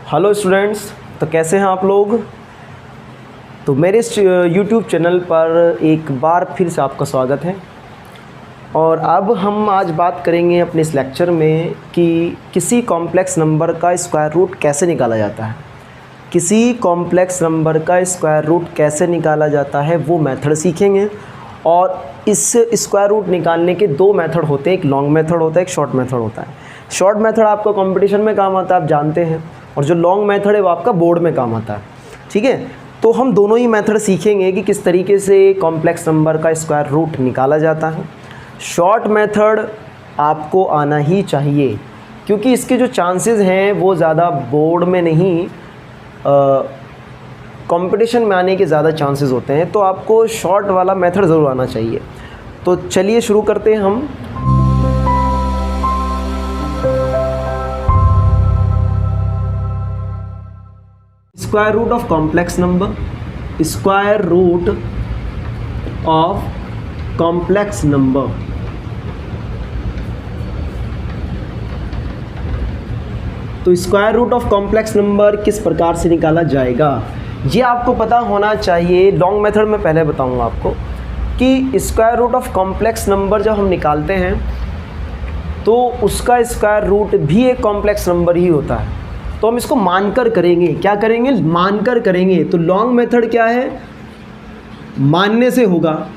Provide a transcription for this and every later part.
Hello students, तो कैसे हैं आप लोग। तो मेरे इस यूट्यूब चैनल पर एक बार फिर से आपका स्वागत है। और अब हम आज बात करेंगे अपने इस लेक्चर में कि किसी कॉम्प्लेक्स नंबर का स्क्वायर रूट कैसे निकाला जाता है। किसी कॉम्प्लेक्स नंबर का स्क्वायर रूट कैसे निकाला जाता है वो मेथड सीखेंगे। और इस स्क्वायर रूट निकालने के दो मेथड होते हैं, एक लॉन्ग मेथड होता है, एक शॉर्ट मेथड होता है। शॉर्ट मेथड आपका कंपटीशन में काम आता है, आप जानते हैं, और जो लॉन्ग मेथड है वो आपका बोर्ड में काम आता है। ठीक है, तो हम दोनों ही मेथड सीखेंगे कि किस तरीके से कॉम्प्लेक्स नंबर का स्क्वायर रूट निकाला जाता है। शॉर्ट मेथड आपको आना ही चाहिए, क्योंकि इसके जो चांसेस हैं वो ज़्यादा बोर्ड में नहीं, कंपटीशन में आने के ज़्यादा चांसेस होते हैं। तो आपको शॉर्ट वाला मेथड ज़रूर आना चाहिए। तो चलिए शुरू करते हैं हम। Square root of complex number, square root of complex number. तो square root of complex number किस प्रकार से निकाला जाएगा ये आपको पता होना चाहिए। लॉन्ग मेथड में पहले बताऊंगा आपको कि square root of complex number जब हम निकालते हैं तो उसका स्क्वायर रूट भी एक कॉम्प्लेक्स नंबर ही होता है। तो हम इसको मानकर करेंगे। क्या करेंगे? मानकर करेंगे। तो लॉन्ग मेथड क्या है? मानने से होगा।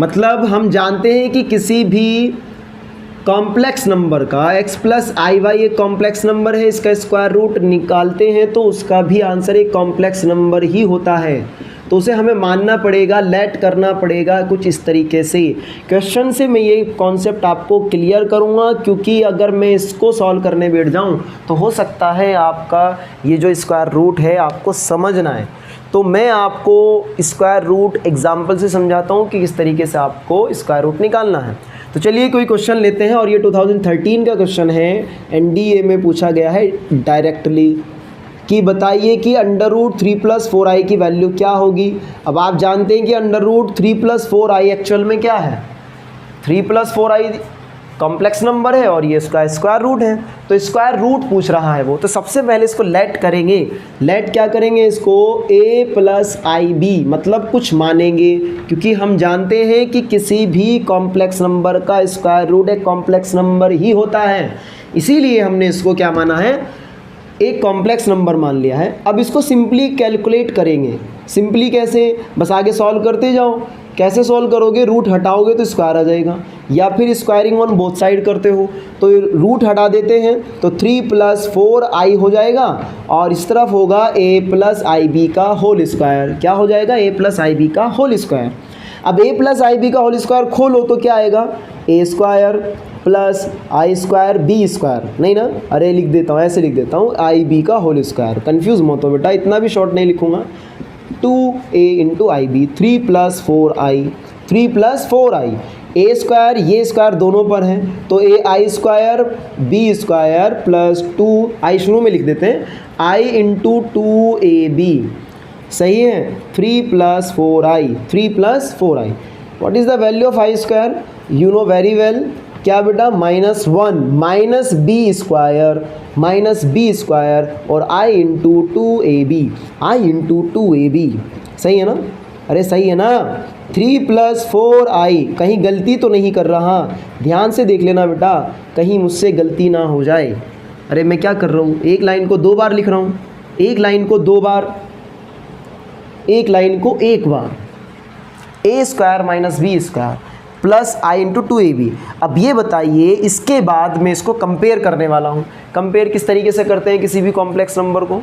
मतलब हम जानते हैं कि किसी भी कॉम्प्लेक्स नंबर का x प्लस आई वाई एक कॉम्प्लेक्स नंबर है, इसका स्क्वायर रूट निकालते हैं तो उसका भी आंसर एक कॉम्प्लेक्स नंबर ही होता है। तो उसे हमें मानना पड़ेगा, लेट करना पड़ेगा कुछ इस तरीके से। क्वेश्चन से मैं ये कॉन्सेप्ट आपको क्लियर करूँगा, क्योंकि अगर मैं इसको सॉल्व करने बैठ जाऊँ तो हो सकता है आपका ये जो स्क्वायर रूट है आपको समझना है। तो मैं आपको स्क्वायर रूट एग्जाम्पल से समझाता हूँ कि किस तरीके से आपको स्क्वायर रूट निकालना है। तो चलिए कोई क्वेश्चन लेते हैं, और ये 2013 का क्वेश्चन है, एनडीए में पूछा गया है डायरेक्टली कि बताइए कि अंडर रूट 3 प्लस 4i की वैल्यू क्या होगी। अब आप जानते हैं कि under root 3 plus 4i actual में क्या है? 3 प्लस 4i कॉम्प्लेक्स नंबर है और ये इसका स्क्वायर रूट है। तो स्क्वायर रूट पूछ रहा है वो, तो सबसे पहले इसको लेट करेंगे। लेट क्या करेंगे? इसको a प्लस आई बी, मतलब कुछ मानेंगे, क्योंकि हम जानते हैं कि किसी भी कॉम्प्लेक्स नंबर का स्क्वायर रूट एक कॉम्प्लेक्स नंबर ही होता है। इसीलिए हमने इसको क्या माना है? एक कॉम्प्लेक्स नंबर मान लिया है। अब इसको सिंपली कैलकुलेट करेंगे। सिंपली कैसे? बस आगे सॉल्व करते जाओ। कैसे सॉल्व करोगे? रूट हटाओगे तो स्क्वायर आ जाएगा, या फिर स्क्वायरिंग ऑन बोथ साइड करते हो तो रूट हटा देते हैं तो 3 प्लस 4i हो जाएगा, और इस तरफ होगा a प्लस आई बी का होल स्क्वायर। क्या हो जाएगा? a प्लस आई बी का होल स्क्वायर। अब a प्लस आई बी का होल स्क्वायर खोलो तो क्या आएगा? a square plus i square b square, नहीं ना? अरे लिख देता हूँ, ऐसे लिख देता हूँ, आई बी का होल स्क्वायर। कन्फ्यूज मत हो बेटा, इतना भी शॉर्ट नहीं लिखूँगा। 2a into i b, 3 plus 4i, 3 plus 4i, a square ये स्क्वायर दोनों पर हैं तो a i square b square plus 2i शुरू में लिख देते हैं, i इंटू 2ab, सही है। 3 plus 4i, 3 plus 4i। What is the value of i square? You know very well. क्या बेटा? -1 minus b square, minus b square, और i into 2ab, i into 2ab, सही है ना? अरे सही है ना? 3 प्लस 4i, कहीं गलती तो नहीं कर रहा? ध्यान से देख लेना बेटा, कहीं मुझसे गलती ना हो जाए। अरे मैं क्या कर रहा हूँ? एक लाइन को 2 बार लिख रहा हूँ, एक लाइन को 2 बार, एक लाइन को 1 बार। a square minus b square plus i into 2ab। अब ये बताइए, इसके बाद मैं इसको कंपेयर करने वाला हूँ। कंपेयर किस तरीके से करते हैं किसी भी कॉम्प्लेक्स नंबर को?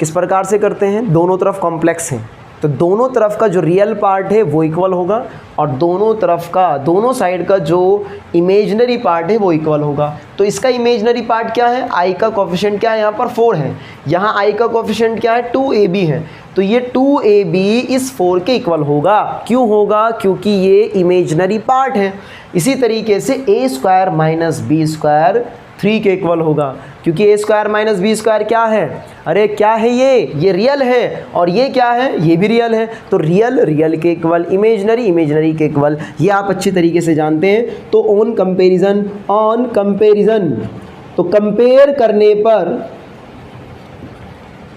किस प्रकार से करते हैं? दोनों तरफ कॉम्प्लेक्स हैं तो दोनों तरफ का जो रियल पार्ट है वो इक्वल होगा, और दोनों तरफ का, दोनों साइड का जो इमेजनरी पार्ट है वो इक्वल होगा। तो इसका इमेजनरी पार्ट क्या है? i का कोफिशिएंट क्या है? यहाँ पर 4 है, यहाँ i का कोफिशिएंट क्या है? 2ab है। तो ये 2ab इस 4 के इक्वल होगा। क्यों होगा? क्योंकि ये इमेजनरी पार्ट है। इसी तरीके से a square minus b square 3 के इक्वल होगा, क्योंकि a square minus b square क्या है? अरे क्या है ये रियल है, और ये क्या है? ये भी रियल है। तो रियल रियल के इक्वल, इमेजनरी इमेजनरी के इक्वल, ये आप अच्छी तरीके से जानते हैं। तो ऑन कंपैरिजन, तो कंपेयर करने पर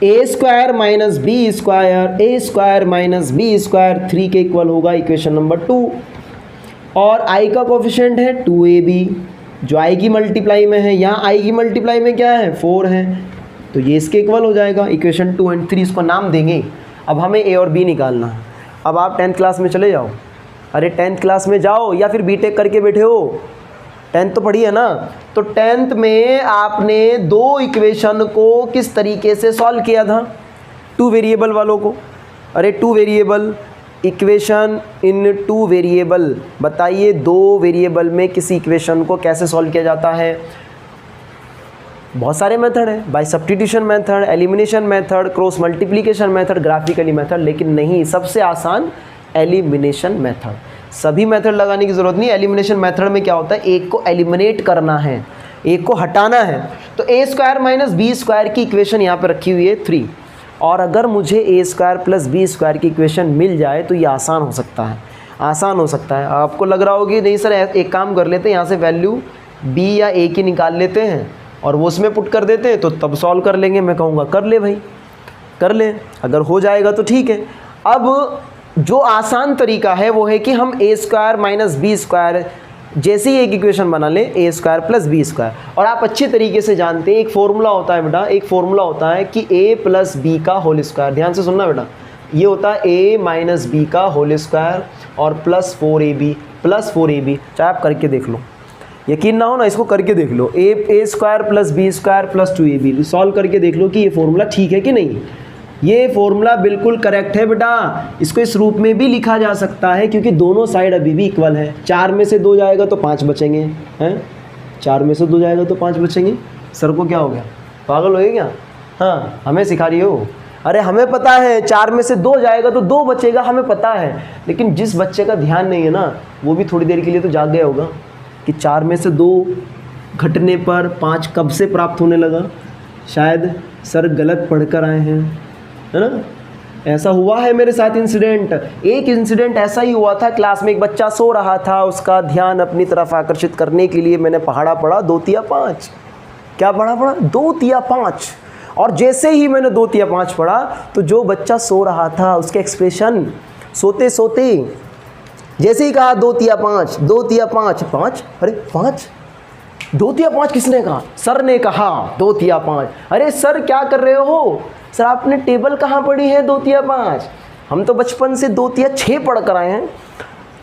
ए square minus b square, a square minus b square 3 के इक्वल होगा, इक्वेशन नंबर 2। और i का कोफिशिएंट है 2ab, जो i की मल्टीप्लाई में है, यहाँ i की मल्टीप्लाई में क्या है 4 है, तो ये इसके इक्वल हो जाएगा, इक्वेशन 2 एंड 3 इसको नाम देंगे। अब हमें a और b निकालना है। अब आप 10th क्लास में चले जाओ, अरे 10th क्लास में जाओ या फिर बीटेक करके बैठे हो, 10th तो पढ़ी है ना, तो 10th में आपने दो इक्वेशन को किस तरीके से सॉल्व किया था, 2 वेरिएबल वालों को। अरे 2 वेरिएबल इक्वेशन इन 2 वेरिएबल, बताइए 2 वेरिएबल में किसी इक्वेशन को कैसे सॉल्व किया जाता है। बहुत सारे मेथड है, by substitution method, elimination method, cross multiplication method, graphically method, लेकिन नहीं, सबसे आसान एलिमिनेशन मेथड। सभी मेथड लगाने की ज़रूरत नहीं। एलिमिनेशन मेथड में क्या होता है, एक को एलिमिनेट करना है, एक को हटाना है। तो ए स्क्वायर माइनस बी स्क्वायर की इक्वेशन यहाँ पे रखी हुई है 3, और अगर मुझे ए स्क्वायर प्लस बी स्क्वायर की इक्वेशन मिल जाए तो ये आसान हो सकता है, आसान हो सकता है। आपको लग रहा होगा नहीं सर एक काम कर लेते हैं, यहाँ से वैल्यू बी या ए की निकाल लेते हैं और वो उसमें पुट कर देते हैं तो तब सॉल्व कर लेंगे। मैं कहूँगा कर ले भाई, कर ले, अगर हो जाएगा तो ठीक है। अब जो आसान तरीका है वो है कि हम ए स्क्वायर माइनस बी स्क्वायर जैसे ही एक इक्वेशन बना लें, ए स्क्वायर प्लस बी स्क्वायर। और आप अच्छे तरीके से जानते हैं एक फॉर्मूला होता है बेटा, एक फॉर्मूला होता है कि ए प्लस बी का होल स्क्वायर, ध्यान से सुनना बेटा, ये होता है ए माइनस बी का होल स्क्वायर और प्लस 4ab, चाहे आप करके देख लो, यकीन ना हो ना इसको करके देख लो, a square plus b square plus 2ab solve करके देख लो कि ये फॉर्मूला ठीक है कि नहीं। ये फॉर्मूला बिल्कुल करेक्ट है बेटा, इसको इस रूप में भी लिखा जा सकता है क्योंकि दोनों साइड अभी भी इक्वल है। 4 में से 2 जाएगा तो 5 बचेंगे, हैं 4 में से 2 जाएगा तो 5 बचेंगे। सर को क्या हो गया, पागल हो गए क्या? हाँ हमें सिखा रही हो, अरे हमें पता है 4 में से 2 जाएगा तो 2 बचेगा, हमें पता है। लेकिन जिस बच्चे का ध्यान नहीं है ना वो भी थोड़ी देर के लिए तो जाग गया होगा कि 4 में से 2 घटने पर 5 कब से प्राप्त होने लगा। शायद सर गलत पढ़कर आए हैं, है ना। ऐसा हुआ है मेरे साथ इंसिडेंट, एक इंसिडेंट ऐसा ही हुआ था। क्लास में एक बच्चा सो रहा था, उसका ध्यान अपनी तरफ आकर्षित करने के लिए मैंने पहाड़ा पढ़ा 2 तिया 5। क्या पढ़ा 2 तिया 5। और जैसे ही मैंने 2 तिया 5 पढ़ा तो जो बच्चा सो रहा था उसके एक्सप्रेशन सोते सोते जैसे ही कहा 2 तिया 5, 2 तिया 5, 5, अरे 5, 2 तिया 5 किसने कहा? सर ने कहा 2 तिया 5। अरे सर क्या कर रहे हो सर, आपने टेबल कहाँ पढ़ी है 2 तिया 5? हम तो बचपन से 2 तिया 6 पढ़ कर आए हैं।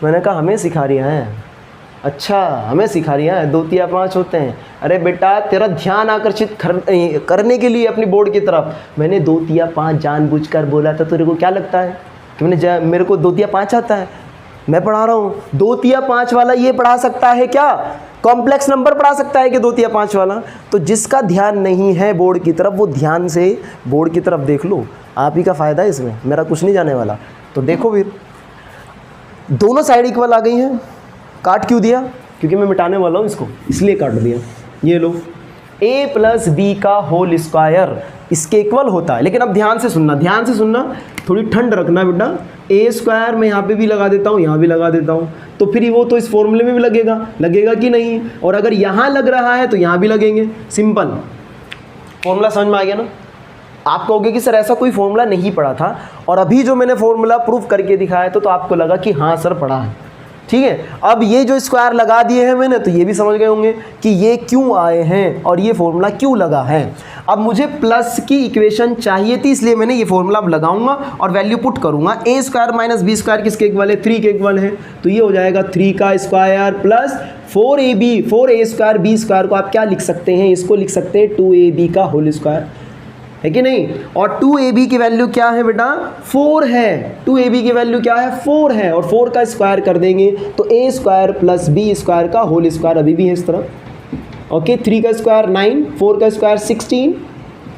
मैंने कहा हमें सिखा रही है, अच्छा हमें सिखा रही है 2 तिया 5 होते हैं। अरे बेटा तेरा ध्यान आकर्षित करने के लिए अपनी बोर्ड की तरफ मैंने 2 तिया 5 जानबूझकर बोला था। तेरे को क्या लगता है कि मेरे को 2 तिया 5 आता है? मैं पढ़ा रहा हूँ 2 तिया 5 वाला ये पढ़ा सकता है क्या? कॉम्प्लेक्स नंबर पढ़ा सकता है कि 2 तिया 5 वाला? तो जिसका ध्यान नहीं है बोर्ड की तरफ वो ध्यान से बोर्ड की तरफ देख लो, आप ही का फ़ायदा है इसमें, मेरा कुछ नहीं जाने वाला। तो देखो फिर दोनों साइड इक्वल आ गई हैं। काट क्यों दिया? क्योंकि मैं मिटाने वाला हूँ इसको, इसलिए काट दिया। ये लो a प्लस बी का होल स्क्वायर इसके इक्वल होता है। लेकिन अब ध्यान से सुनना, ध्यान से सुनना, थोड़ी ठंड रखना बेटा। ए स्क्वायर मैं यहाँ पे भी लगा देता हूँ, यहाँ भी लगा देता हूँ, तो फिर वो तो इस फॉर्मूले में भी लगेगा कि नहीं? और अगर यहाँ लग रहा है तो यहाँ भी लगेंगे। सिंपल फॉर्मूला समझ में आ गया ना? आप कहोगे कि सर ऐसा कोई फॉर्मूला नहीं पढ़ा था, और अभी जो मैंने फॉर्मूला प्रूफ करके दिखाया तो आपको लगा कि हाँ सर पढ़ा है। ठीक है, अब ये जो स्क्वायर लगा दिए हैं मैंने तो ये भी समझ गए होंगे कि ये क्यों आए हैं और ये फॉर्मूला क्यों लगा है। अब मुझे प्लस की इक्वेशन चाहिए थी, इसलिए मैंने ये फॉर्मूला अब लगाऊंगा और वैल्यू पुट करूंगा। ए स्क्वायर माइनस बी स्क्वायर किसके इक्वल है? 3 के इक्वल है। तो ये हो जाएगा 3 का square plus 4ab, 4a square b square को आप क्या लिख सकते हैं? इसको लिख सकते हैं 2ab का होल स्क्वायर, है कि नहीं? और 2ab की वैल्यू क्या है बेटा? 4 है। 2ab की वैल्यू क्या है? 4 है। और 4 का स्क्वायर कर देंगे तो a square plus b square का होल स्क्वायर अभी भी है इस तरफ। ओके, 3 का स्क्वायर 9, 4 का स्क्वायर 16,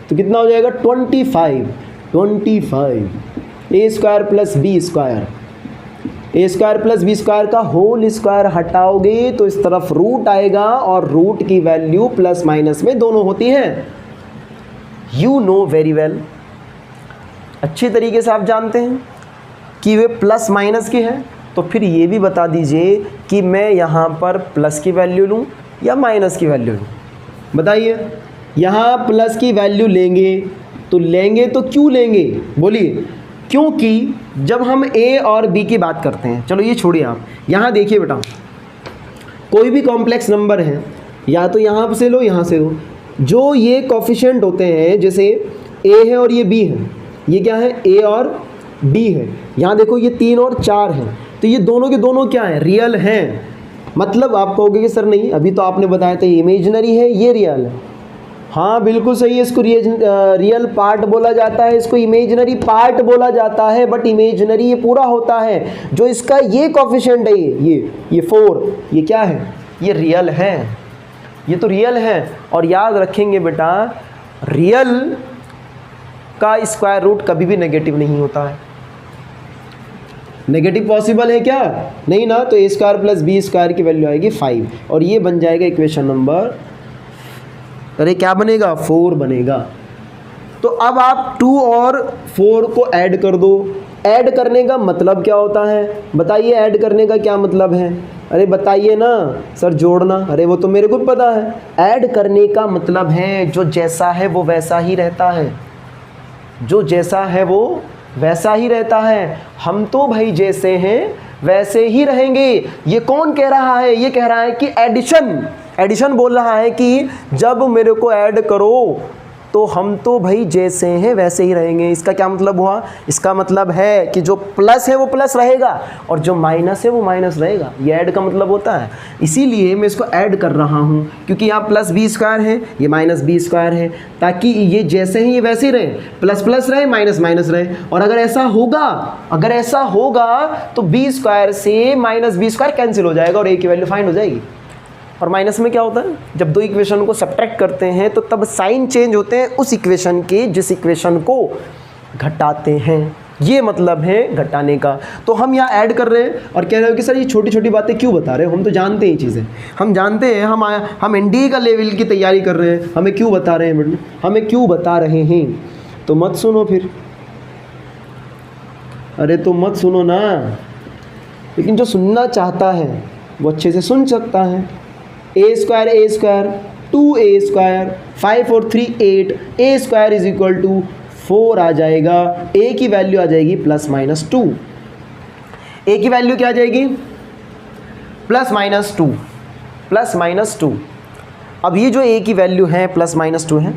तो कितना हो जाएगा? 25 a square plus b square, a square plus b square का होल स्क्वायर हटाओगे तो इस तरफ रूट आएगा, और रूट की वैल्यू प्लस माइनस में दोनों होती है। यू नो वेरी वेल, अच्छी तरीके से आप जानते हैं कि वे प्लस माइनस की है। तो फिर ये भी बता दीजिए कि मैं यहाँ पर प्लस की वैल्यू लूँ या माइनस की वैल्यू लूँ? बताइए। यहाँ प्लस की वैल्यू लेंगे तो लेंगे तो क्यों लेंगे बोलिए? क्योंकि जब हम ए और बी की बात करते हैं, चलो ये छोड़िए आप, यहाँ देखिए बेटा, कोई भी कॉम्प्लेक्स नंबर है, या तो यहाँ से लो यहाँ से लो, जो ये कोफिशिएंट होते हैं, जैसे ए है और ये बी है, ये क्या है? ए और बी है। यहाँ देखो ये 3 और 4 है, तो ये दोनों के दोनों क्या है? रियल हैं। मतलब आप कहोगे कि सर नहीं, अभी तो आपने बताया था ये इमेजिनरी है, ये रियल है। हाँ बिल्कुल सही है, इसको रियल पार्ट बोला जाता है, इसको इमेजिनरी पार्ट बोला जाता है, बट इमेजिनरी ये पूरा होता है। जो इसका ये कोफिशिएंट है, ये 4, ये क्या है? ये रियल है, ये तो रियल है। और याद रखेंगे बेटा, रियल का स्क्वायर रूट कभी भी नेगेटिव नहीं होता है। नेगेटिव पॉसिबल है क्या? नहीं ना। तो ए स्क्वायर प्लस बी स्क्वायर की वैल्यू आएगी 5, और ये बन जाएगा इक्वेशन नंबर, अरे क्या बनेगा? 4 बनेगा। तो अब आप 2 और 4 को ऐड कर दो। ऐड करने का मतलब क्या होता है? बताइए, ऐड करने का क्या मतलब है? अरे बताइए ना सर, जोड़ना। अरे वो तो मेरे को पता है। ऐड करने का मतलब है जो जैसा है वो वैसा ही रहता है, जो जैसा है वो वैसा ही रहता है। हम तो भाई जैसे हैं वैसे ही रहेंगे। ये कौन कह रहा है? ये कह रहा है कि एडिशन बोल रहा है कि जब मेरे को ऐड करो तो हम तो भाई जैसे हैं वैसे ही रहेंगे। इसका क्या मतलब हुआ? इसका मतलब है कि जो प्लस है वो प्लस रहेगा और जो माइनस है वो माइनस रहेगा। ये ऐड का मतलब होता है। इसीलिए मैं इसको ऐड कर रहा हूँ, क्योंकि यहाँ प्लस बी स्क्वायर है, ये माइनस बी स्क्वायर है, ताकि ये जैसे ही ये वैसे ही रहे, प्लस प्लस रहे, माइनस माइनस रहे। और अगर ऐसा होगा तो बी स्क्वायर से माइनस बी स्क्वायर कैंसिल हो जाएगा और ए की वैल्यू फाइंड हो जाएगी। और माइनस में क्या होता है? जब दो इक्वेशन को सब्ट्रैक्ट करते हैं तो तब साइन चेंज होते हैं उस इक्वेशन के जिस इक्वेशन को घटाते हैं। ये मतलब है घटाने का। तो हम यहाँ ऐड कर रहे हैं और कह रहे हो कि सर ये छोटी छोटी बातें क्यों बता रहे हो? हम तो जानते हैं ये चीज़ें, हम जानते हैं, हम एनडीए का लेवल की तैयारी कर रहे हैं, हमें क्यों बता रहे हैं? हमें क्यों बता रहे हैं? तो मत सुनो फिर। अरे तो मत सुनो ना, लेकिन जो सुनना चाहता है वो अच्छे से सुन सकता है। ए स्क्वायर 2a स्क्वायर 5 और 3 8, ए स्क्वायर इज इक्वल टू 4 आ जाएगा। ए की वैल्यू आ जाएगी +-2। ए की वैल्यू क्या आ जाएगी? +-2। अब ये जो ए की वैल्यू है +-2 है,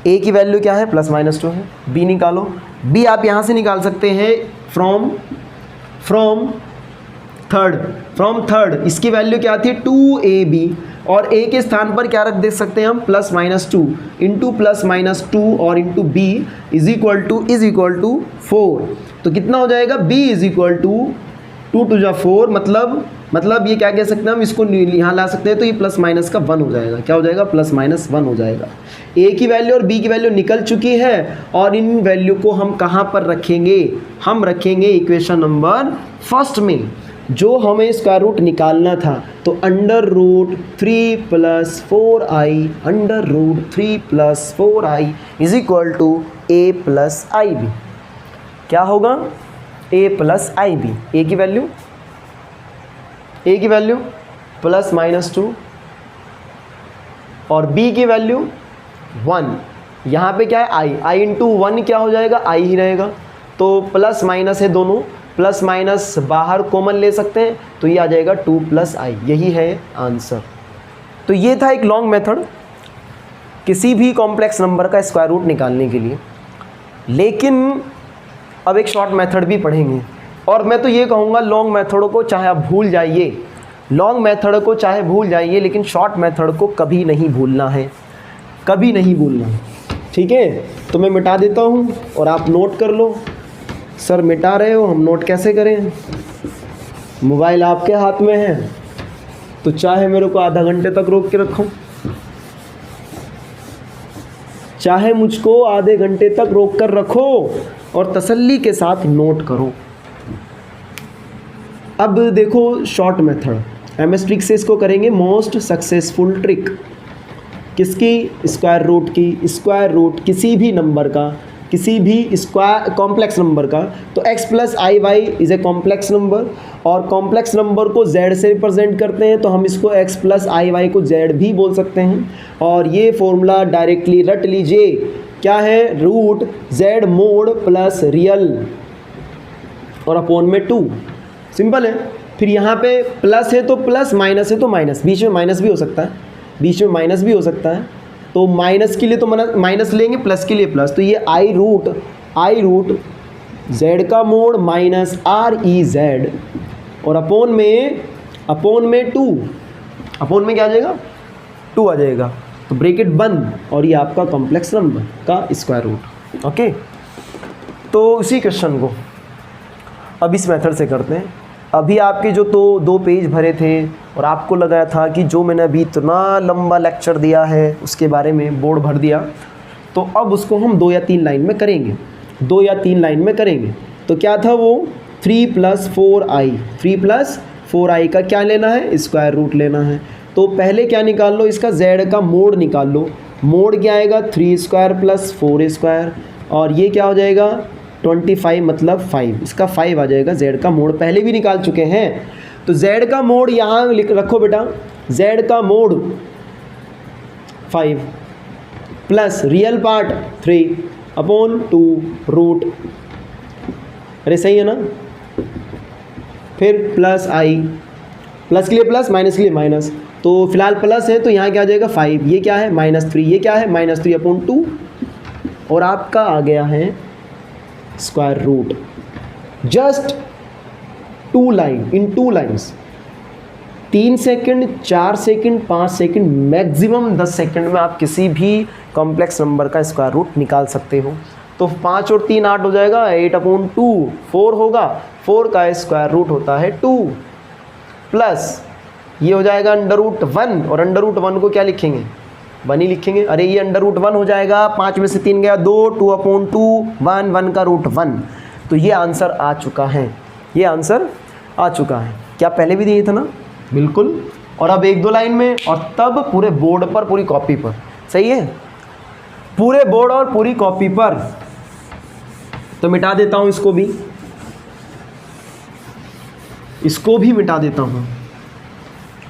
ए की वैल्यू क्या है? +-2 है। बी निकालो। बी आप यहाँ से निकाल सकते हैं फ्रॉम थर्ड। इसकी वैल्यू क्या थी? 2ab, और a के स्थान पर क्या रख दे सकते हैं हम? +-2 इंटू +-2 और into b is equal to 4। तो कितना हो जाएगा? b इज इक्वल टू 2 × 4, मतलब ये क्या कह सकते हैं हम? इसको यहाँ ला सकते हैं, तो ये +- का 1 हो जाएगा। क्या हो जाएगा? +-1 हो जाएगा। a की वैल्यू और b की वैल्यू निकल चुकी है, और इन वैल्यू को हम कहाँ पर रखेंगे? हम रखेंगे इक्वेशन नंबर फर्स्ट में, जो हमें स्क्वायर रूट निकालना था। तो √3 + 4i is equal to a + ib। क्या होगा? a + ib। a की वैल्यू +-2 और b की वैल्यू 1। यहाँ पे क्या है? i इंटू 1 क्या हो जाएगा? i ही रहेगा। तो +- है दोनों, +- बाहर कॉमन ले सकते हैं, तो ये आ जाएगा 2 + i। यही है आंसर। तो ये था एक लॉन्ग मेथड किसी भी कॉम्प्लेक्स नंबर का स्क्वायर रूट निकालने के लिए। लेकिन अब एक शॉर्ट मेथड भी पढ़ेंगे, और मैं तो ये कहूँगा लॉन्ग मेथड को चाहे आप भूल जाइए, लेकिन शॉर्ट मेथड को कभी नहीं भूलना है, कभी नहीं भूलना है। ठीक है, तो मैं मिटा देता हूँ और आप नोट कर लो। सर मिटा रहे हो, हम नोट कैसे करें? मोबाइल आपके हाथ में है, तो चाहे मेरे को आधा घंटे तक रोक के रखो, चाहे मुझको आधे घंटे तक रोक कर रखो, और तसल्ली के साथ नोट करो। अब देखो शॉर्ट मेथड, MS ट्रिक से इसको करेंगे मोस्ट सक्सेसफुल ट्रिक। किसकी? स्क्वायर रूट की। स्क्वायर रूट किसी भी नंबर का किसी भी स्क्वायर कॉम्प्लेक्स नंबर का, तो x plus i y is a complex number, और कॉम्प्लेक्स नंबर को z से रिप्रेजेंट करते हैं तो हम इसको x प्लस आई वाई को z भी बोल सकते हैं। और ये फॉर्मूला डायरेक्टली रट लीजिए, क्या है, root z mod plus real और अपॉन में 2, सिंपल है। फिर यहाँ पे प्लस है तो प्लस, माइनस है तो माइनस, बीच में माइनस भी हो सकता है, बीच में माइनस भी हो सकता है, तो माइनस के लिए तो माइनस लेंगे, प्लस के लिए प्लस, तो ये आई रूट z का mode minus R E Z और अपॉन में 2, अपॉन में क्या आ जाएगा, 2 आ जाएगा, तो ब्रैकेट बंद, और ये आपका कॉम्प्लेक्स नंबर का स्क्वायर रूट। ओके, तो इसी क्वेश्चन को अब इस मेथड से करते हैं। अभी आपके जो तो 2 पेज भरे थे और आपको लगाया था कि जो मैंने अभी इतना लंबा लेक्चर दिया है उसके बारे में बोर्ड भर दिया, तो अब उसको हम 2 या 3 लाइन में करेंगे, 2 या 3 लाइन में करेंगे। तो क्या था वो, 3 प्लस 4i का क्या लेना है, स्क्वायर रूट लेना है। तो पहले क्या निकाल लो, इसका z का मोड निकाल लो। मोड क्या आएगा, 3 स्क्वायर प्लस 4 स्क्वायर, और ये क्या हो जाएगा 25 मतलब 5, इसका 5 आ जाएगा। z का मोड पहले भी निकाल चुके हैं, तो z का मोड यहाँ लिख रखो बेटा, z का mod 5 plus real part 3 upon 2 root, अरे सही है ना। फिर प्लस आई, प्लस के लिए प्लस, माइनस के लिए माइनस, तो फिलहाल प्लस है तो यहाँ क्या आ जाएगा 5, ये क्या है -3, ये क्या है -3 अपॉन 2, और आपका आ गया है स्क्वायर रूट। जस्ट 2 लाइन, इन 2 lines, 3 second, 4 second, 5 second, maximum 10 second में आप किसी भी कॉम्प्लेक्स नंबर का स्क्वायर रूट निकाल सकते हो। तो 5 और 3 8 हो जाएगा, 8 अपॉन 2 4 होगा, 4 का स्क्वायर रूट होता है 2, प्लस ये हो जाएगा √1, और √1 को क्या लिखेंगे, 1 ही लिखेंगे। अरे ये √1 हो जाएगा, 5 में से 3 गया 2, 2 अपॉन 2 1, 1 का √1। तो ये आंसर आ चुका है, ये आंसर आ चुका है। क्या पहले भी दिए था ना, बिल्कुल। और अब 1-2 लाइन में, और तब पूरे बोर्ड पर, पूरी कॉपी पर, सही है, पूरे बोर्ड और पूरी कॉपी पर। तो मिटा देता हूँ इसको भी, इसको भी मिटा देता हूँ,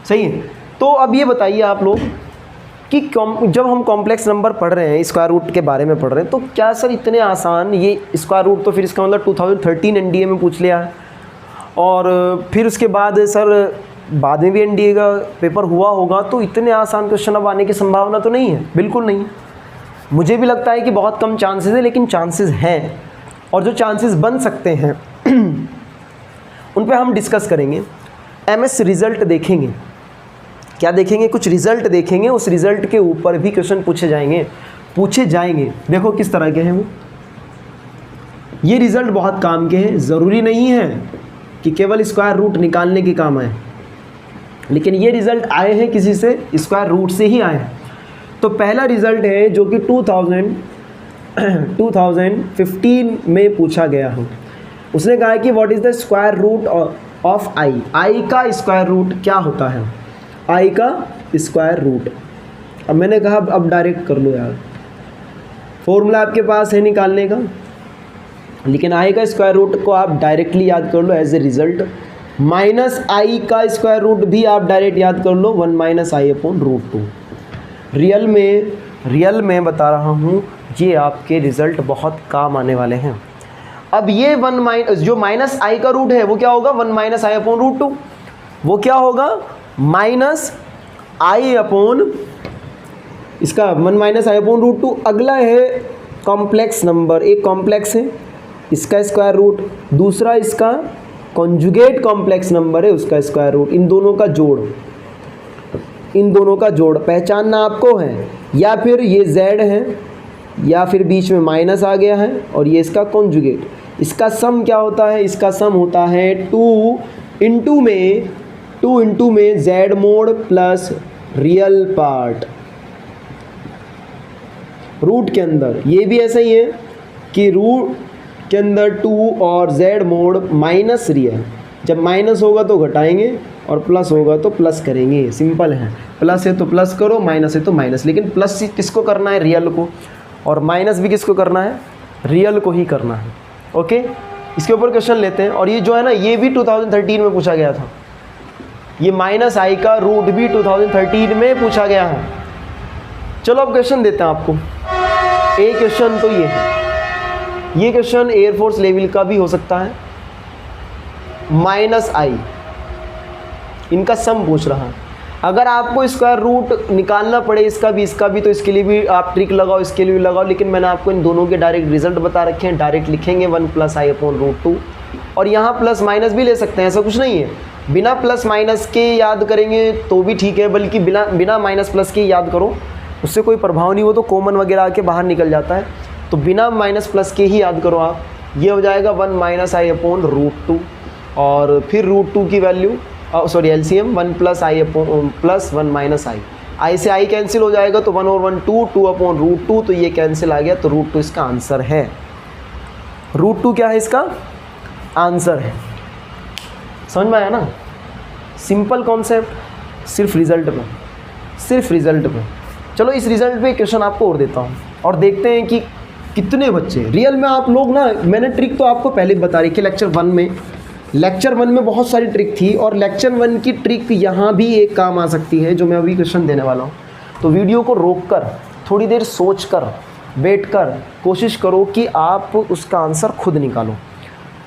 सही है। तो अब ये बताइए आप लोग कि जब हम कॉम्प्लेक्स नंबर पढ़ रहे हैं, स्क्वायर रूट के बारे में पढ़ रहे हैं, तो क्या सर इतने आसान ये स्क्वायर रूट, तो फिर इसका मतलब 2013 एनडीए में पूछ लिया है, और फिर उसके बाद सर बाद में भी एनडीए का पेपर हुआ होगा, तो इतने आसान क्वेश्चन अब आने की संभावना तो नहीं है, बिल्कुल नहीं। मुझे भी लगता है कि बहुत कम चांसेस है, लेकिन चांसेस हैं, और जो चांसेस बन सकते हैं उन पे हम डिस्कस करेंगे। एमएस रिज़ल्ट देखेंगे, क्या देखेंगे, कुछ रिज़ल्ट देखेंगे, उस रिज़ल्ट के ऊपर भी क्वेश्चन पूछे जाएंगे। देखो किस तरह के हैं वो, ये रिज़ल्ट बहुत काम के हैं, ज़रूरी नहीं है कि केवल स्क्वायर रूट निकालने के काम आए, लेकिन ये रिज़ल्ट आए हैं किसी से, स्क्वायर रूट से ही आए हैं। तो पहला रिज़ल्ट है जो कि 2015 में पूछा गया हो। उसने कहा कि what is the square root of i, i का स्क्वायर रूट क्या होता है, आई का स्क्वायर रूट। अब मैंने कहा अब डायरेक्ट कर लो यार, फॉर्मूला आपके पास है निकालने का, लेकिन आई का स्क्वायर रूट को आप डायरेक्टली याद कर लो एज ए रिज़ल्ट। माइनस आई का स्क्वायर रूट भी आप डायरेक्ट याद कर लो, 1 - i अपॉन √2। रियल में बता रहा हूँ, ये आपके रिज़ल्ट बहुत काम आने वाले हैं। अब ये जो माइनस आई का रूट है वो क्या होगा, 1 - i अपॉन √2, वो क्या होगा -i अपॉन, इसका 1 - i अपॉन √2। अगला है कॉम्प्लेक्स नंबर, एक कॉम्प्लेक्स है, इसका स्क्वायर रूट, दूसरा इसका कॉन्जुगेट कॉम्प्लेक्स नंबर है, उसका स्क्वायर रूट। इन दोनों का जोड़ पहचानना आपको है, या फिर ये z है, या फिर बीच में माइनस आ गया है, और ये इसका कॉन्जुगेट। इसका सम क्या होता है, इसका सम होता है 2 इंटू में z mod plus real part root के अंदर। ये भी ऐसा ही है कि रूट के अंदर 2 और z मोड माइनस रियल, जब माइनस होगा तो घटाएंगे और प्लस होगा तो प्लस करेंगे, सिंपल है। प्लस है तो प्लस करो, माइनस है तो माइनस, लेकिन प्लस किसको करना है, रियल को, और माइनस भी किसको करना है, रियल को ही करना है। ओके, इसके ऊपर क्वेश्चन लेते हैं। और ये जो है ना, ये भी 2013 में पूछा गया था। ये माइनस आई का रूट भी 2013 में पूछा गया है। चलो अब क्वेश्चन देते हैं आपको। एक क्वेश्चन तो ये है, ये क्वेश्चन एयरफोर्स लेवल का भी हो सकता है। माइनस आई, इनका सम पूछ रहा है। अगर आपको स्क्वायर रूट निकालना पड़े इसका भी, तो इसके लिए भी आप ट्रिक लगाओ, इसके लिए भी लगाओ। लेकिन मैंने आपको इन दोनों के डायरेक्ट रिजल्ट बता रखे हैं। डायरेक्ट लिखेंगे 1 + i/√2, और यहाँ प्लस माइनस भी ले सकते हैं, ऐसा कुछ नहीं है। बिना प्लस माइनस के याद करेंगे तो भी ठीक है, बल्कि बिना माइनस प्लस के याद करो, उससे कोई प्रभाव नहीं, वो तो कॉमन वगैरह आके बाहर निकल जाता है। तो बिना माइनस प्लस के ही याद करो आप। ये हो जाएगा 1 - i/√2, और फिर √2 की वैल्यू एलसीएम 1 + i/1 - i। आई से आई कैंसिल हो जाएगा तो 1 और 1 2, 2/√2, तो ये कैंसिल आ गया। तो √2 इसका आंसर है। √2 क्या है? इसका आंसर है। समझ में आया ना? सिंपल कॉन्सेप्ट, सिर्फ रिजल्ट में। चलो इस रिजल्ट पे क्वेश्चन आपको और देता हूँ, और देखते हैं कि कितने बच्चे रियल में आप लोग ना। मैंने ट्रिक तो आपको पहले बता रही थी लेक्चर 1 में बहुत सारी ट्रिक थी, और लेक्चर 1 की ट्रिक यहाँ भी एक काम आ सकती है, जो मैं अभी क्वेश्चन देने वाला हूँ। तो वीडियो को रोककर थोड़ी देर सोचकर बैठकर कोशिश करो कि आप उसका आंसर खुद निकालो।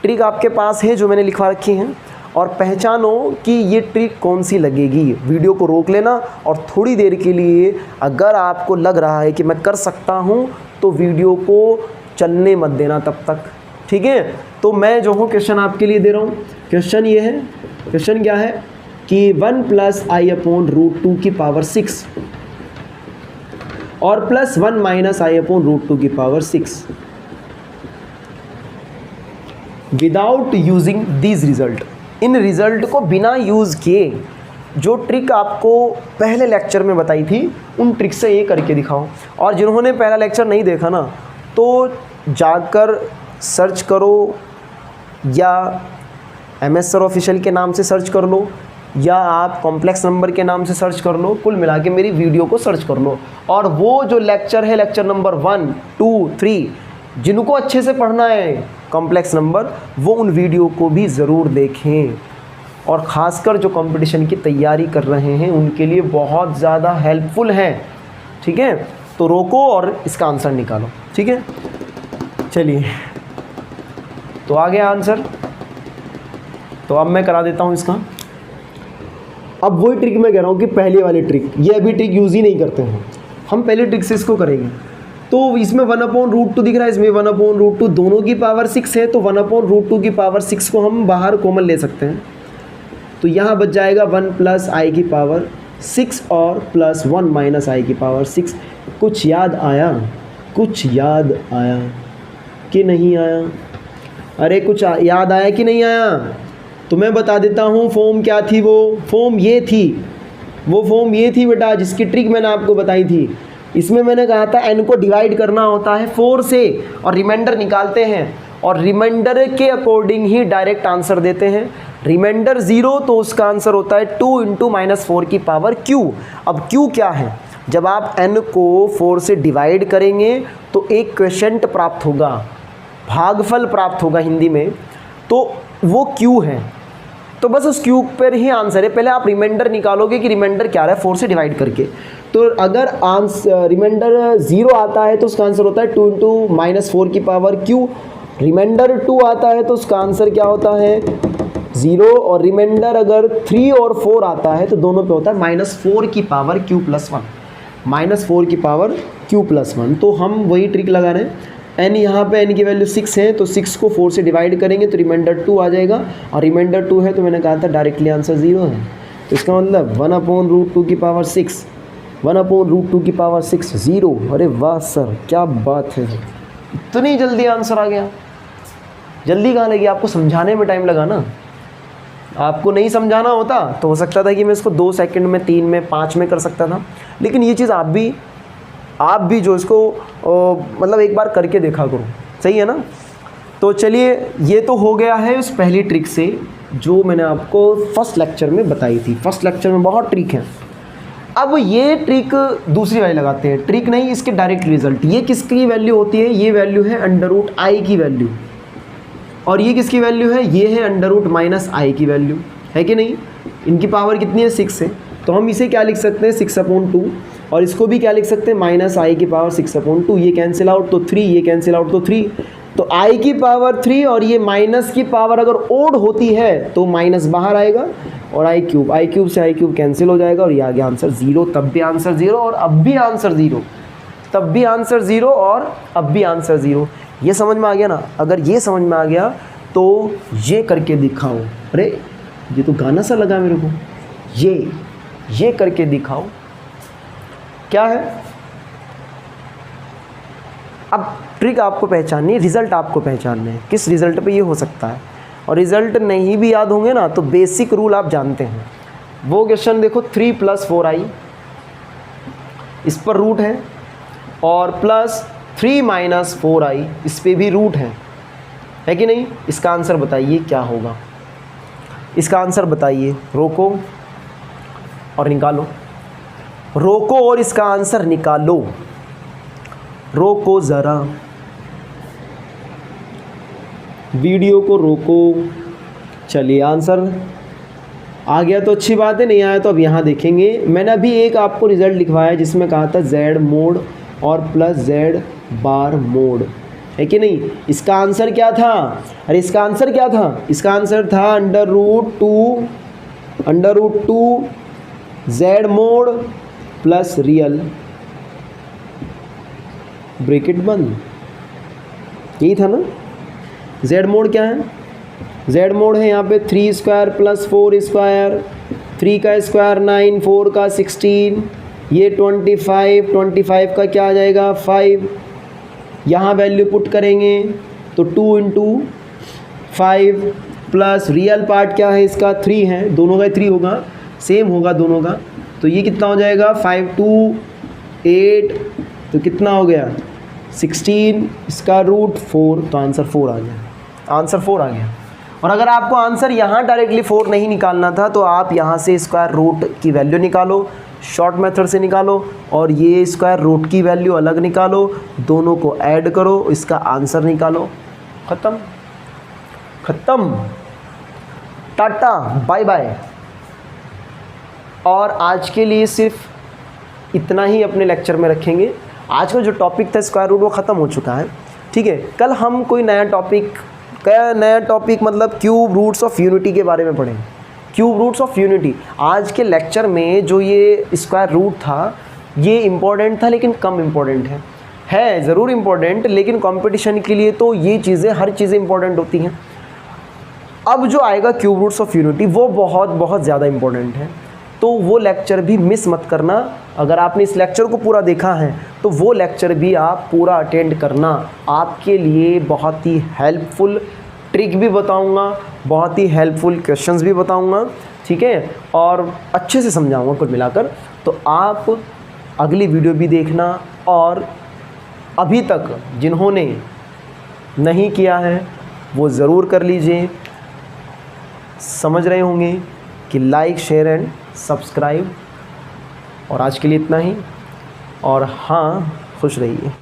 ट्रिक आपके पास है जो मैंने लिखवा रखी हैं, और पहचानो कि ये ट्रिक कौन सी लगेगी। वीडियो को रोक लेना, और थोड़ी देर के लिए अगर आपको लग रहा है कि मैं कर सकता हूँ, तो वीडियो को चलने मत देना तब तक, ठीक है? तो मैं जो हूँ क्वेश्चन आपके लिए दे रहा हूँ। क्वेश्चन ये है, क्वेश्चन क्या है कि 1 + i/√2 की पावर 6 और +1 - i/√2 की power 6 without using these result. In result को बिना यूज़ किए जो ट्रिक आपको पहले लेक्चर में बताई थी, उन ट्रिक से ये करके दिखाओ। और जिन्होंने पहला लेक्चर नहीं देखा ना, तो जाकर सर्च करो, या MS सर ऑफिशियल के नाम से सर्च कर लो, या आप कॉम्प्लेक्स नंबर के नाम से सर्च कर लो। कुल मिला के मेरी वीडियो को सर्च कर लो, और वो जो लेक्चर है, लेक्चर नंबर 1, 2, 3, जिनको अच्छे से पढ़ना है कॉम्प्लेक्स नंबर, वो उन वीडियो को भी ज़रूर देखें। और ख़ासकर जो कंपटीशन की तैयारी कर रहे हैं उनके लिए बहुत ज़्यादा हेल्पफुल है, ठीक है? तो रोको और इसका आंसर निकालो, ठीक है? चलिए, तो आ गया आंसर। तो अब मैं करा देता हूँ इसका। अब वही ट्रिक मैं कह रहा हूँ कि पहले वाली ट्रिक, ये अभी ट्रिक यूज़ ही नहीं करते हैं हम, पहले ट्रिक से इसको करेंगे। तो इसमें 1/√2 दिख रहा है, इसमें 1/√2, दोनों की पावर 6 है, तो 1/√2 की पावर 6 को हम बाहर कॉमन ले सकते हैं। तो यहाँ बच जाएगा 1 + i की पावर 6 और +1 - i की पावर 6। कुछ याद आया कि नहीं आया? अरे कुछ याद आया कि नहीं आया? तो मैं बता देता हूँ फॉर्म क्या थी। वो फॉर्म ये थी बेटा, जिसकी ट्रिक मैंने आपको बताई थी। इसमें मैंने कहा था n को डिवाइड करना होता है 4 से, और रिमाइंडर निकालते हैं, और रिमाइंडर के अकॉर्डिंग ही डायरेक्ट आंसर देते हैं। रिमाइंडर 0 तो उसका आंसर होता है 2 × -4 की पावर q। अब q क्या है? जब आप n को 4 से डिवाइड करेंगे तो एक क्वोशिएंट प्राप्त होगा, भागफल प्राप्त होगा हिंदी में, तो वो q है। तो बस उस q पर ही आंसर है। पहले आप रिमाइंडर निकालोगे कि रिमाइंडर क्या है 4 से डिवाइड करके। तो अगर रिमाइंडर 0 आता है तो उसका आंसर होता है 2 × -4 की पावर q। रिमाइंडर 2 आता है तो उसका आंसर क्या होता है 0, और रिमाइंडर अगर 3 और 4 आता है तो दोनों पे होता है -4 की पावर q + 1, -4 की पावर q + 1। तो हम वही ट्रिक लगा रहे हैं। n यहाँ पे n की वैल्यू 6 है, तो 6 को 4 से डिवाइड करेंगे तो रिमाइंडर 2 आ जाएगा, और रिमाइंडर 2 है तो मैंने कहा था डायरेक्टली आंसर 0 है। तो इसका मतलब 1/√2 की पावर 6, 1/√2 की पावर 6 0। अरे वाह सर, क्या बात है, इतनी जल्दी आंसर आ गया। जल्दी कहाँ लगी, आपको समझाने में टाइम लगा ना। आपको नहीं समझाना होता तो हो सकता था कि मैं इसको 2 सेकंड में, 3 में, 5 में कर सकता था, लेकिन ये चीज़ आप भी जो इसको मतलब एक बार करके देखा करो, सही है ना। तो चलिए, ये तो हो गया है उस पहली ट्रिक से जो मैंने आपको फर्स्ट लेक्चर में बताई थी। फर्स्ट लेक्चर में बहुत ट्रिक है। अब ये ट्रिक दूसरी वाली लगाते हैं, ट्रिक नहीं इसके डायरेक्ट रिजल्ट। ये किसकी वैल्यू होती है, ये वैल्यू है √i की वैल्यू, और ये किसकी वैल्यू है, ये है √-i की वैल्यू, है कि नहीं। इनकी पावर कितनी है, 6 है, तो हम इसे क्या लिख सकते हैं 6/2, और इसको भी क्या लिख सकते हैं -i की पावर 6/2। ये कैंसिल आउट तो 3, ये कैंसिल आउट तो 3, तो i की पावर 3 और ये माइनस की पावर अगर ओड होती है तो माइनस बाहर आएगा, और i क्यूब से i क्यूब कैंसिल हो जाएगा, और ये आ गया आंसर 0। तब भी आंसर 0 और अब भी आंसर 0, तब भी आंसर 0 और अब भी आंसर 0। ये समझ में आ गया ना। अगर ये समझ में आ गया तो ये करके दिखाओ। अरे ये तो गाना सा लगा मेरे को, ये करके दिखाओ क्या है। अब ट्रिक आपको पहचाननी है, रिज़ल्ट आपको पहचानने हैं, किस रिज़ल्ट पे ये हो सकता है। और रिज़ल्ट नहीं भी याद होंगे ना तो बेसिक रूल आप जानते हैं। वो क्वेश्चन देखो 3 + 4i, इस पर रूट है, और +3 - 4i इस पे भी रूट है कि नहीं। इसका आंसर बताइए क्या होगा, इसका आंसर बताइए। रोको और निकालो, रोको और इसका आंसर निकालो। रोको ज़रा, वीडियो को रोको। चलिए आंसर आ गया तो अच्छी बात है, नहीं आया तो अब यहाँ देखेंगे। मैंने अभी एक आपको रिज़ल्ट लिखवाया जिसमें कहा था z मोड और +z बार मोड, है कि नहीं। इसका आंसर क्या था, अरे इसका आंसर क्या था, इसका आंसर था √2 z mod plus real bracket बंद, यही था ना। z मोड क्या है, z मोड है यहाँ पे 3² + 4², 3 का स्क्वायर 9, 4 का 16, ये 25 का क्या आ जाएगा 5। यहाँ वैल्यू पुट करेंगे तो 2 × 5 प्लस रियल पार्ट क्या है इसका 3 है, दोनों का 3 होगा, सेम होगा दोनों का। तो ये कितना हो जाएगा 5 2 8, तो कितना हो गया 16, इसका √4, तो आंसर 4 आ गया, आंसर 4 आ गया। और अगर आपको आंसर यहाँ डायरेक्टली 4 नहीं निकालना था तो आप यहाँ से स्क्वायर रूट की वैल्यू निकालो, शॉर्ट मेथड से निकालो, और ये स्क्वायर रूट की वैल्यू अलग निकालो, दोनों को ऐड करो, इसका आंसर निकालो, ख़त्म ख़त्म, टाटा बाय बाय। और आज के लिए सिर्फ इतना ही अपने लेक्चर में रखेंगे। आज का जो टॉपिक था स्क्वायर रूट वो ख़त्म हो चुका है, ठीक है। कल हम कोई नया टॉपिक मतलब क्यूब रूट्स ऑफ यूनिटी के बारे में पढ़ेंगे, क्यूब रूट्स ऑफ यूनिटी। आज के लेक्चर में जो ये स्क्वायर रूट था ये इम्पॉर्टेंट था लेकिन कम इम्पॉर्टेंट है ज़रूर इम्पॉर्टेंट, लेकिन कंपटीशन के लिए तो ये चीज़ें हर चीज़ें इम्पॉर्टेंट होती हैं। अब जो आएगा क्यूब रूट्स ऑफ यूनिटी वो बहुत ज़्यादा इम्पॉर्टेंट है, तो वो लेक्चर भी मिस मत करना। अगर आपने इस लेक्चर को पूरा देखा है तो वो लेक्चर भी आप पूरा अटेंड करना, आपके लिए बहुत ही हेल्पफुल ट्रिक भी बताऊंगा, बहुत ही हेल्पफुल क्वेश्चंस भी बताऊंगा, ठीक है, और अच्छे से समझाऊंगा कुल मिलाकर। तो आप अगली वीडियो भी देखना, और अभी तक जिन्होंने नहीं किया है वो ज़रूर कर लीजिए। समझ रहे होंगे कि लाइक शेयर एंड सब्सक्राइब। और आज के लिए इतना ही, और हाँ खुश रहिए।